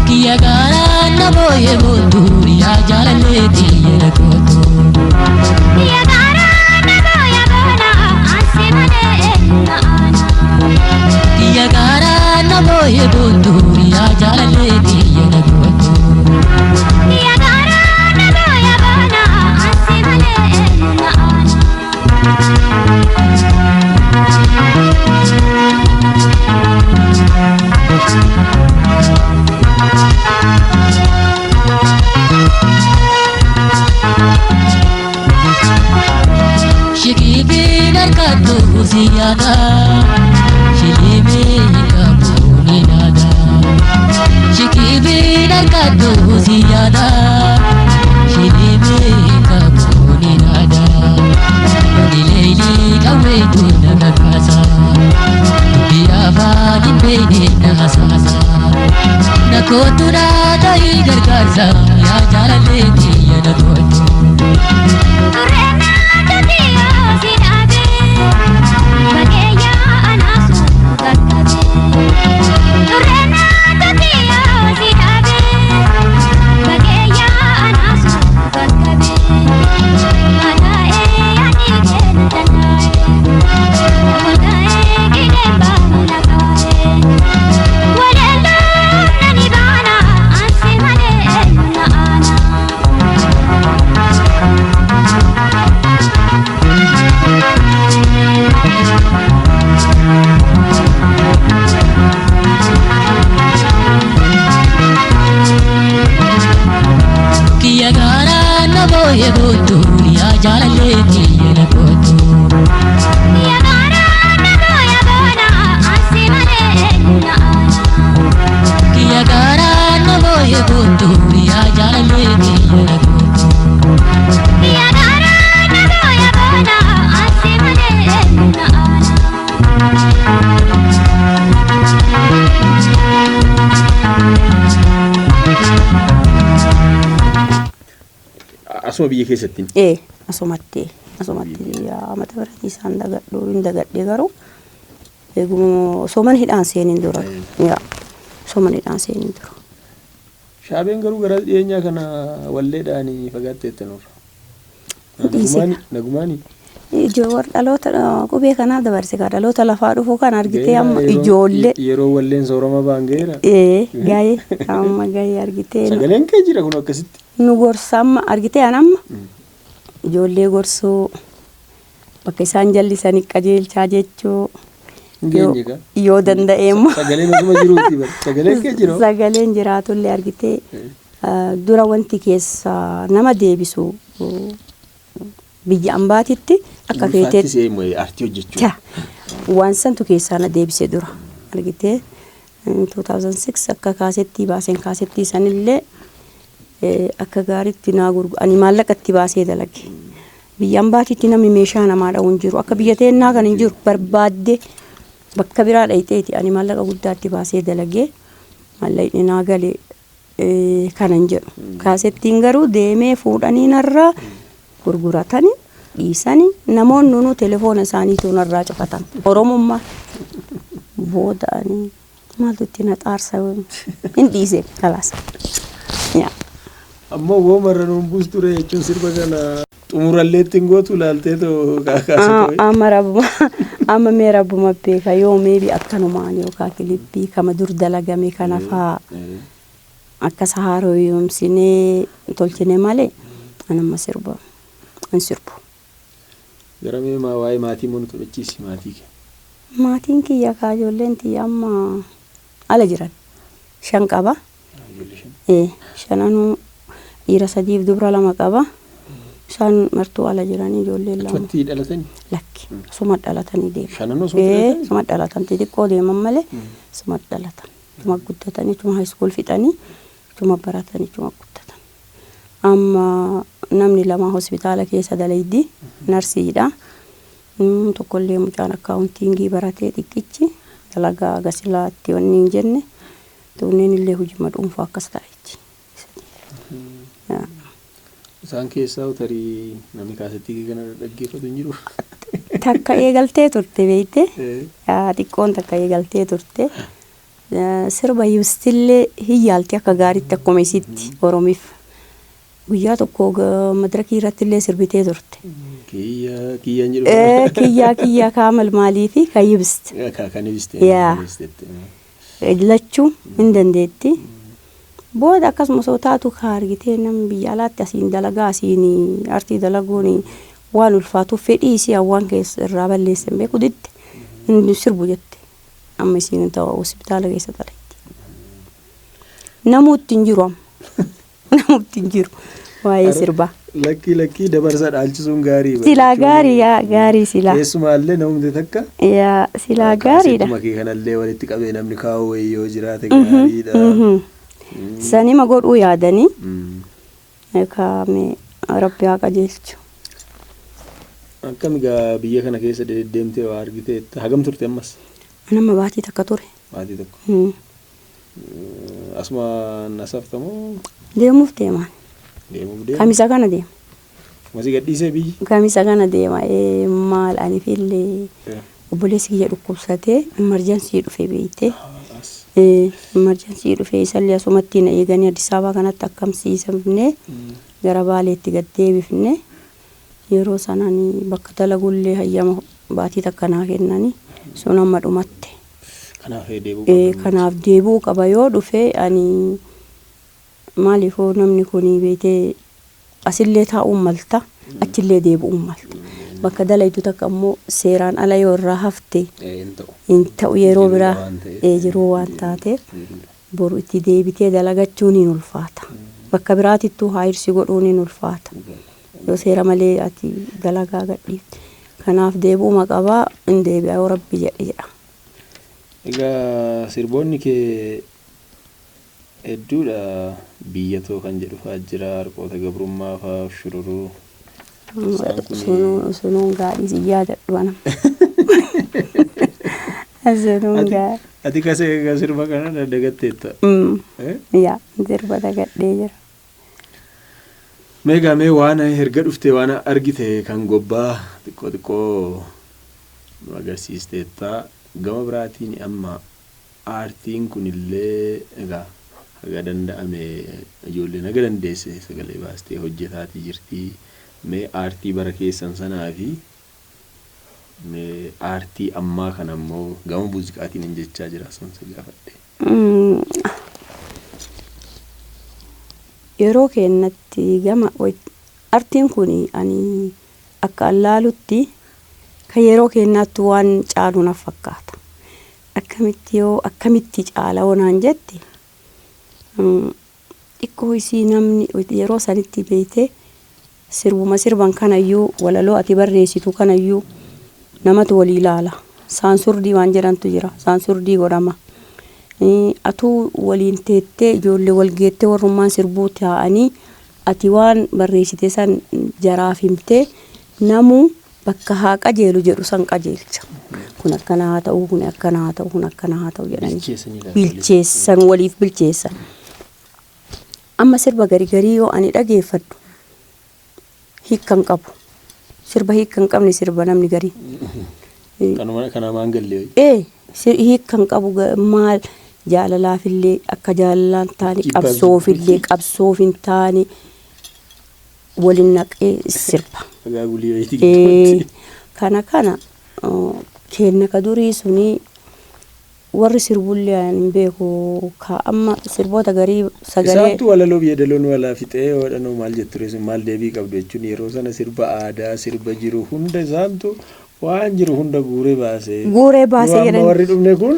Kiya gara na boye bodu ya jalaleti ya koto Kiya gara na boye bona asimane na ana Kiya gara na boye bodu ya jalaleti ya koto Kiya gara na boye bona asimane na ana Shikibin arkatu ziyada Shilime kabuni nada Shikibin arkatu ziyada Shilime kabuni nada Dileili kawetu nakakasa Biyafani bene nakasasa Nakotu nada igargarsa Ya jalaleti ya nakotu Urena tatiyo sinabe Bageya anasu gatabe Urena tatiyo sinabe Bageya anasu gatabe Manae anigen tanae Manae giden banakae Walelo nanibana ansimane na ana Kiya gara na boye bodu ya jalaleti ya koto Kiya gara na boye bona asimane na ana Kiya gara na boye bodu ya jalaleti ya koto Kiya gara na boye bona asimane na ana Asuma biyya keessatti. Asumatti mata biraatti isaan dagadhee garuu eeguma sooman hidhaan seenin dura. Sooman hidhaan seenin dura. Shaabeen garuu gara dhiyeenyaa kana walleedhaan fagaattee itti nurra. Nagumaani. Ijoollee dhaloota qubee kanaa dabarse kan dhaloota lafaa dhufu kan argitee amma ijoollee. Yeroo walleen soorama baangeera. Gahee amma gahee argitee. Sagaleen kee jira kun akkasitti. Nu gorsa amma argitee anamma ijoollee gorsuu bakka isaan jallisanii qajeelchaa jechuu. Yoo danda'eemmoo. Sagaleen asuma jiruuti bara. Sagaleen kee jira. Sagaleen jiraatullee argitee dura wanti keessa nama deebisu biyya ambaatitti akka feetee artii hojjechuu. Waan santu keessaa na deebise dura argitee 2006 akka kaasettii baaseen kaasettii sanillee akka gaariitti naa gurgu ani maallaqatti baasee dalage. Biyya ambaatitti namni meeshaa namaa dha'u hin jiru akka biyya teennaa kan hin jiru barbaadde bakka biraa dhayiteeti ani maallaqa guddaatti baasee dalagee maallaqni naa galee kanan jedhu. Kaasettiin garuu deemee fuudhanii narraa gurguratanii dhiisanii namoonni nunu telefoona isaaniitu narraa cufatan. Oromummaa booda'anii maaltu itti na xaarsa hin dhiise kalaasa. Ammoo woomarra nuun buusture jechuun sirba kana xumurallee ittiin gootu laaltee too kaakaasitu. Amma mee rabbuma beeka yoo meebi akkanumaan yookaan kilippii kama dur dalagame kana faa akka sahaaroo yoomsinee tolchine malee anamma sirba an sirbu. Gara mee waa'ee maatii moo nu taphachiisi maatii kee? Maatiin kiyya kaayolleen tiyya amma ala jiran 5 qaba. Shananuu dhiira 3 dubra 2 qaba. Isaan martuu ala jiranii ijoollee lama. Achumatti dhalatanii? Lakki suma dhalatanii deemu. Shananuu suma dhalatanii? Suma dhalatan xixiqqoo deeman malee suma dhalatan. Suma guddatanii suma high school fixanii suma baratanii suma guddatan. Amma namni lama hospitaala keessa dalaydi narsiidha. Tokkollee mucaan akkaawuntiingii baratee xiqqichi dalagaa gasilaatti wanni hin jenne tunneen illee hojii dhuunfaa akkas ta'etti. Isaan keessaa utarii namni kaasettii kana dhaggeeffatu hin jiru. Takka eegaltee turte beekte xiqqoon takka eegaltee turte sirba yibstillee hiyyaalti akka gaariitti akkuma isitti Oromiif guyyaa tokko madirakii irratti illee sirbitee turte. Kiyyaan jedhu. Kiyyaa kaamal maalii fi kan yibsti. Kan yibsti. Lachuu hin dandeetti. Booda akkasumas taatu kaargitee namni biyya alaatti asiin dalagaa asiin artii dalaguun waan ulfaatuuf fedhii isii waan keessa irraa balleessan beeku didde inni sirbu jette amma isiin ta'u hospitaala keessa dhaleetti. Namuutti hin jiru amma namuutti hin jiru waa'ee sirbaa. Lakkii dabarsa dhaalchisuun gaarii. Silaa gaarii silaa. Keessumaallee namni takka. Silaa gaariidha. Makee kanallee walitti qabee namni kaa'u wayyoo jiraate gaariidha. Sanima godhuu yaadanii kaame rabbi haa qajeelchu. Akkam egaa biyya kana keessa deddeemtee waa argitee hagam turte ammas? Nama baatii takka ture. Baatii tokko. Asuma nasaftamoo? Deemuuf deemaan. Kamisa kana deema. Masii gadhiisee biyyi? Kamisa kana deema. Maal ani fillee obboleessi kiyya dhukkubsatee emerjensii dhufe beeyte. Emerjensii dhufe isallee asumatti na eeganii Addis Ababaa kanatti akkamsiisamne gara Baaleetti gad deebifne yeroo sananii bakka dalagullee hayyama baatii takka naa kennanii sun amma dhumatte. Kanaaf deebuu qaba yoo dhufe ani maaliifoo namni kun beetee asillee taa'uun malta achillee deebi'uun malta. Bakka dalaytu takka immoo seeraan ala yoo irraa hafte hin ta'u yeroo biraa jiruu waan taateef boru itti deebitee dalagachuun hin ulfaata. Bakka biraatittuu haayirsi godhuun hin ulfaata. Yoo seera malee ati dalagaa gadhiifte. Kanaaf deebi'uma qabaa hin deebi'a yoo rabbi jedha. Egaa sirboonni kee hedduudha biyyatoo kan jedhu fa'aa jira harqoota gabrummaa fa'aa shururuu. Sunuun gaadhii si yaadadhu anam. Sunuun gaadhii. Ati kasee sirba kana dagatteetta? Yaa sirba dagadhee jira. Meegaa mee waan erga dhuftee waan argite kan gobbaa xiqqoo nu agarsiisteetta. Gama biraatiin amma aartiin kunillee egaa haga danda'ame ijoolleen haga dandeesse sagalee baastee hojjetaatii jirti. Mee aartii bara keessan sanaa fi aartii ammaa kana immoo gama muuziqaatiin hin jechaa jira sun si gaafadhe. Yeroo keenyatti gama aartiin kun ani akka allaalutti kan yeroo keenyatti waan caalu na fakkaata. Akkamitti caala onaan jetti xiqqoo isii namni yeroo sanitti beeyte sirbuma sirban kanayyuu walaloo ati barreessitu kanayyuu namatu walii ilaala. Saansurdii waan jedhantu jira. Saansurdii godhama. Atuu waliin teettee ijoollee wal geettee warrummaan sirbuu taa'anii ati waan barreessite san jaraaf himtee namuu bakka haa qajeelu jedhu san qajeelcha. Kun akkana haa ta'u, kun akkana haa ta'u, kun akkana haa ta'u jedhanii bilcheessan waliif bilcheessan. Amma sirba garii yoo ani dhageeffadhu hiikkan qabu. Sirba hiikkan qabne sirba namni garii. Kana maan gallee. Hiikkan qabu maal jaalalaafillee akka jaalalaan taane qabsoofillee qabsoof hin taane walin naqee sirba. Kana kenna ka durii suni warri sirbullee hin beeku ka amma sirboota garii sagalee. Isaantu walaloo yeedaloon walaa fixee hodhanoo maal jettu reessu maal deebii qabdu jechuun yeroo sana sirba aadaa sirba jiru hunda isaantu waan jiru hunda guuree baasee jedhanii warri dhumne kun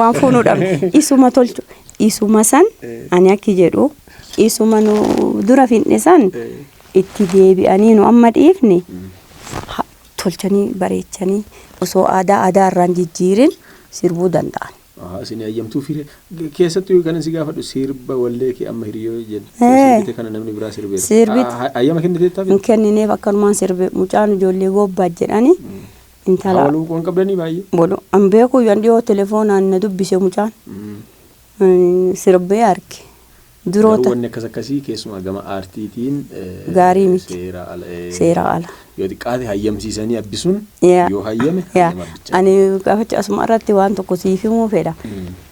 waan fuunuu dhabne isuma tolchu isuma san ani akki jedhu isuma nu dura finne san itti deebi'anii nu amma dhiifne tolchanii bareechanii osoo aadaa irraan jijjiirin sirbuu danda'an. Isin ayyamtuu fiire keessattuu kan si gaafadhu sirba wallee kee amma hiriyoo jedhu kana namni biraa sirbeera. Sirbiti ayyama kenniteettaaf hin kennineef akkanumaan sirbe mucaan ijoollee gobbaa jedhanii intala waluu qoon qabdanii baay'ee. Bolo an beeku yan dhiyoo telefoonaan na dubbise mucaan sirbee arge. Duroota wanni akkasii keessumaa gama aartiitiin gaarii miti seera ala. Yoo xiqqaate hayyamsiisanii abbisuun yoo hayyame ani gaafacha asuma irratti waan tokko siif himuu fedha.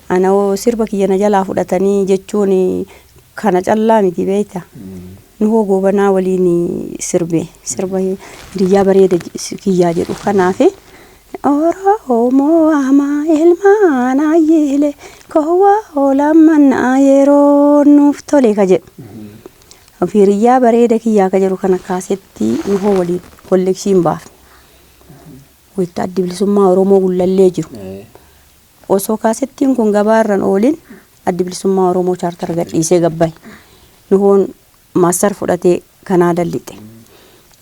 Ana sirba kiyyana jalaa fudhatanii jechuun kana callaa miti beekta. Nuhoo goobanaa waliin sirba hiriyyaa bareeda kiyyaa jedhu kanaaf Oromoo ama ilmaan ayyile kowwa olamannaa yeroo nuuf tole ka jedhu. Hiriyyaa bareeda kiyyaa ka jedhu kana kaasetti nuhoo waliin kollekshiin baaf. Wayita addi bilisummaa Oromoo gullallee jiru. Osoo kaasettiin kun gabaarran oolin addi bilisummaa Oromoo chaartar gadhiisee gabbaye. Nuhoon maastar fudhatee kanaa dallite.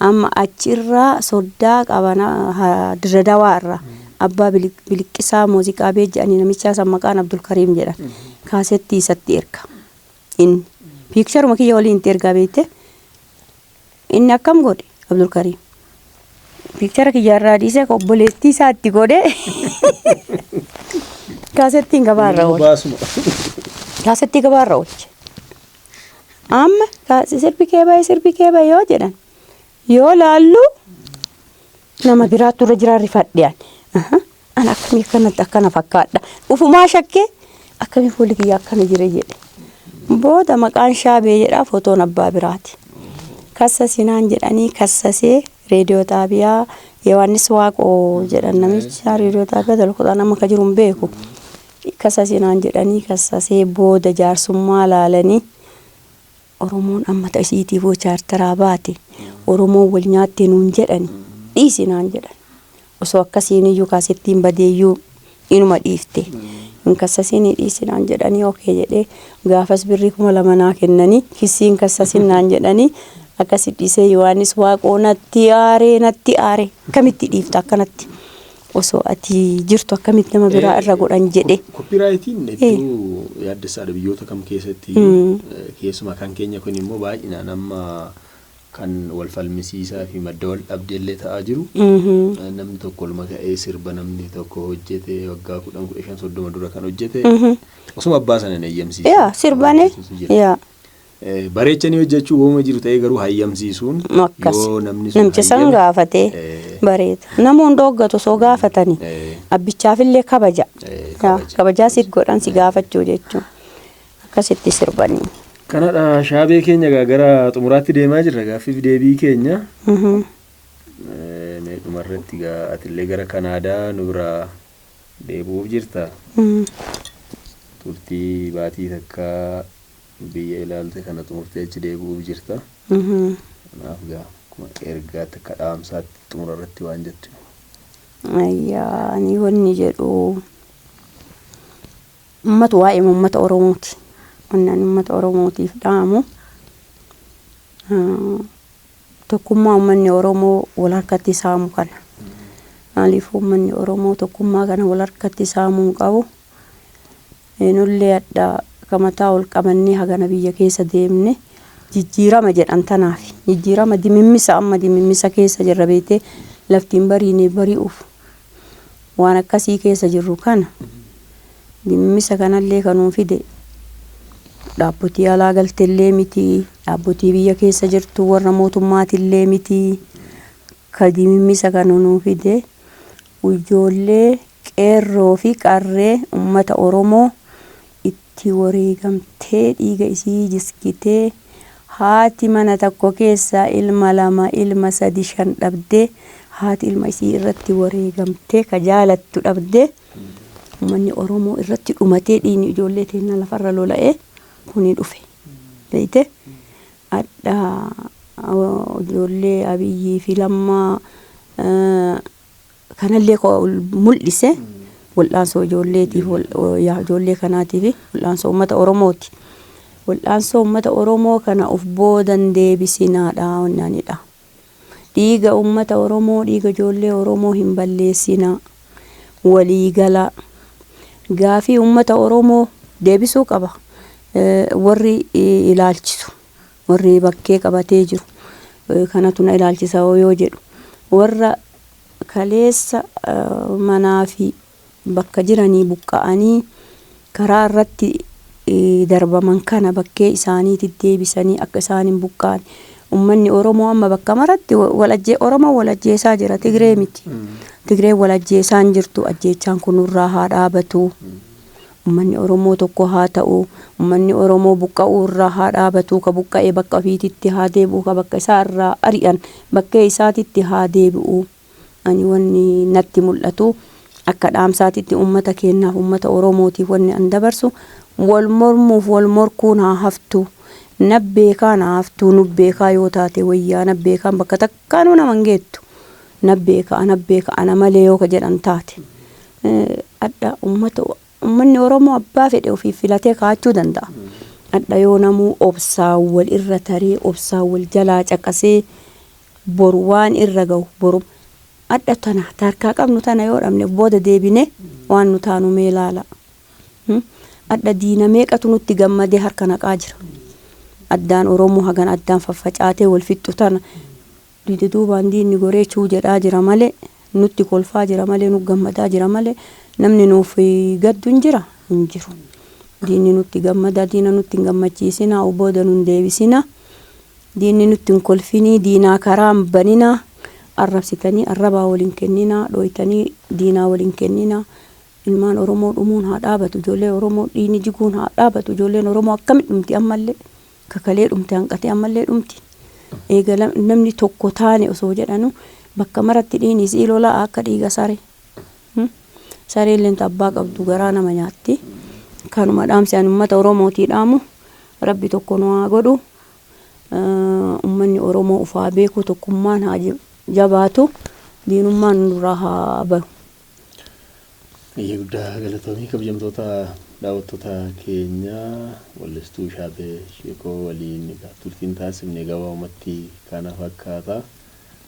Amma achirraa soddaa qabana Dirree Dawaa irraa abbaa biliqqisaa muuziqaa beejjanii namichaa san maqaan Abdul Karim jedhan kaasettii isatti erga. Inni piikcharuma kiyya waliin itti ergaa beekte inni akkam godhe Abdul Karim. Piikchara kiyya irraa dhiisee obboleettii isaatti godhe kaasettiin gabaarra oolche. Kaasettii gabaarra oolche. Amma sirbi kee bahe yoo jedhan yoo laallu nama biraattu irra jiraan rifadhiyaan. An akkamii akkanatti akkana fakkaadha. Ufumaa shakkee akkamii fuulli kiyya akkana jire jedhe. Booda maqaan Shaabee jedha footoon abbaa biraati. Kassasinaan jedhanii kassasee reediyoo xaabiyaa Yohaannis Waaqoo jedhan namicha reediyoo xaabiyaa dalkuudhaan amma ka jiru hin beeku. Kassasinaan jedhanii kassasee booda jaarsummaa laalanii Oromoon amma ta'isiitiif chaartaraa baate Oromoon wal nyaattee nuun jedhani dhiisinaan jedhan. Osoo akkasiin iyyuu kaasettiin badeeyyuu inuma dhiifte. Hin kassasinii dhiisinaan jedhanii okee jedhee gaafas birrii 2,000 kennanii kissiin kassasinaan jedhanii akkasi dhiisee Yohaannis Waaqoo natti aare akkamitti dhiifta akkanatti. Osoo ati jirtu akkamitti nama biraa irra godhan jedhe. Koppiraayitiin hedduu yaaddessaadha biyyoota kam keessatti keessumaa kan keenya kun immoo baay'inaan amma kan wal falmisiisaa fi madda wal dhabdeellee ta'aa jiru. Namni tokko olma ka'ee sirba namni tokko hojjete waggaa 10-15 dura kan hojjete osuma abbaa sana hin hayyamsiisu. Sirbane bareechanii hojjechuu wooma jiru ta'ee garuu hayyamsiisuun yoo namni san gaafatee bareeda. Namoonni dooggatu osoo gaafatanii abbichaafillee kabajaa si godhan si gaafachuu jechuun akkasitti sirbanii. Kanadha Shaabee keenya gara xumuraatti deemaa jirra gaaffiif deebii keenya. mee dhumarratti gaa atillee gara Kanaadaa nu biraa deebi'uuf jirta. Turtii baatii takka biyya ilaalte kana xumurtee achi deebi'uuf jirta. Kanaaf gaa ergaatti akka dhaamsaatti xumurarratti waan jettu. Ayyaa ani wanni jedhu ummata waa'ee ummata Oromooti. Onnaan ummata Oromootiif dhaamu. Tokkummaa uummanni Oromoo wal harkatti saamu kana. Maaliif uummanni Oromoo tokkummaa kana wal harkatti saamuu qabu? Nullee adda kamataa ol qabannee hagana biyya keessa deemne jijjiirama jedhan tanaaf. Jijjiirama dimimmisa amma dimimmisa keessa jirra beekte laftiin bariinee bari'uuf waan akkasii keessa jirru kana dimimmisa kanallee kanuu fide dhaabbotii alaa galteellee miti dhaabbotii biyya keessa jirtu warra mootummaatillee miti ka dimimmisa kanuu fide ijoollee qeerroo fi qarree ummata Oromoo itti wareegamtee dhiiga isii jiskitee haati mana tokko keessa ilma lama ilma sadi shan dhabdee haati ilma isii irratti wareegamtee ka jaalattu dhabdee uummanni Oromoo irratti dhumatee dhiigni ijoollee teenya lafarra lola'ee kuni dhufe beekte adda ijoollee Abiyyii fi Lammaa kanallee mul'ise wal'aansoo ijoolleetiif ijoollee kanaatiif wal'aansoo uummata Oromooti. Wal'aansoo uummata Oromoo kana of boodan deebisinaadha onnaanidha. Dhiiga uummata Oromoo dhiiga ijoollee Oromoo hin balleessinaa. Waliigala gaafii uummata Oromoo deebisuu qaba. Warri ilaalchisu warri bakkee qabatee jiru kanatu na ilaalchisa yoo jedhu warra kaleessa manaa fi bakka jiranii buqqa'anii karaa irratti darbaman kana bakkee isaaniitti deebisanii akka isaanin buqqa'an ummanni Oromoo amma bakka maratti Oromoo walajjeesaa jira. Tigree miti. Tigree walajjeesaan jirtu ajjeechaan kunurraa haa dhaabatu. Ummanni Oromoo tokko haa ta'u. Ummanni Oromoo buqqa'uu irraa haa dhaabatu. Ka buqqa'ee bakka ofiititti haa deebi'u. Ka bakka isaa irraa ari'an bakkee isaatitti haa deebi'u. Ani wanni natti mul'atu akka dhaamsaatitti ummata keenyaaf ummata Oromootiif wanni an dabarsu wal mormuuf wal morkuun haa haftu. Nabbeekaan haa haftu. Nubbeekaa yoo taate wayyaa nabbeekaan bakka takkaanuu naman geettu. Nabbeeka ana malee yoo ka jedhan taate. Adda ummanni Oromoo abbaa fedhe ofii filatee kaachuu danda'a. Adda yoo namuu obsaa wal irra taree obsaa wal jalaa caqasee boru waan irra ga'u boru. Adda tana tarkaa qabnu tana yoo dhabne booda deebine waan nu taanu mee ilaala. Adda diina meeqatu nutti gammadee harka naqaa jira. Addaan Oromoo hagan addaan faffacaatee wal fixxu tana duubaan diinni goreechuu jedhaa jira malee nutti kolfaa jira malee nu gammadaa jira malee namni nuuf gaddu hin jiru. Diinni nutti gammadaa diina nutti hin gammachiisina booda nun deebisina. Diinni nutti hin kolfinii diinaa karaa hin banina. Arrabsitanii arrabaa waliin kennina dhooytanii diinaa waliin kennina. Ilmaan Oromoo dhumuun haa dhaabatu. Ijoollee Oromoo dhiini jiguun haa dhaabatu. Ijoolleen Oromoo akkamitti dhumti ammallee kakalee dhumte hanqatee ammallee dhumti. Eega namni tokko taane osoo jedhanu bakka maratti dhiini isii lolaa akka dhiiga saree. Sareelleen abbaa qabdu garaa nama nyaatti. Kanuma dhaamsaan uummata Oromootii dhaamu rabbi tokko nu haa godhu. Uummanni Oromoo ufaa beeku tokkummaan haa jabaatu diinummaan nurraa haa bahu. Guddaa galatoomii kabajamtoota daawwattoota keenya wallistuu Shaabee Sheekoo waliin turtiin taasifne gabaabumatti kana fakkaata.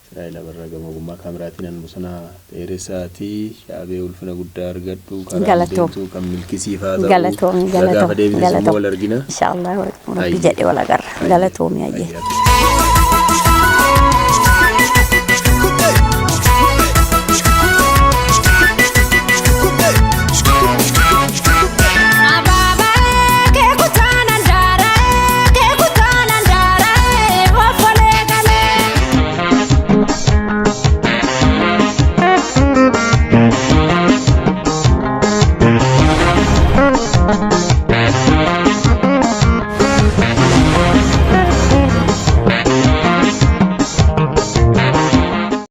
Israa'el abarraa gama ogummaa kaameraatiin an Bosonaa Dheeressaatii Shaabee ulfina guddaa argadhu karaa deemtuu kan milkisiifaa ta'u gaafa deebitee wal argina. Inshaallah rabbi jedhee wal agarra. Galatoomii ayyee.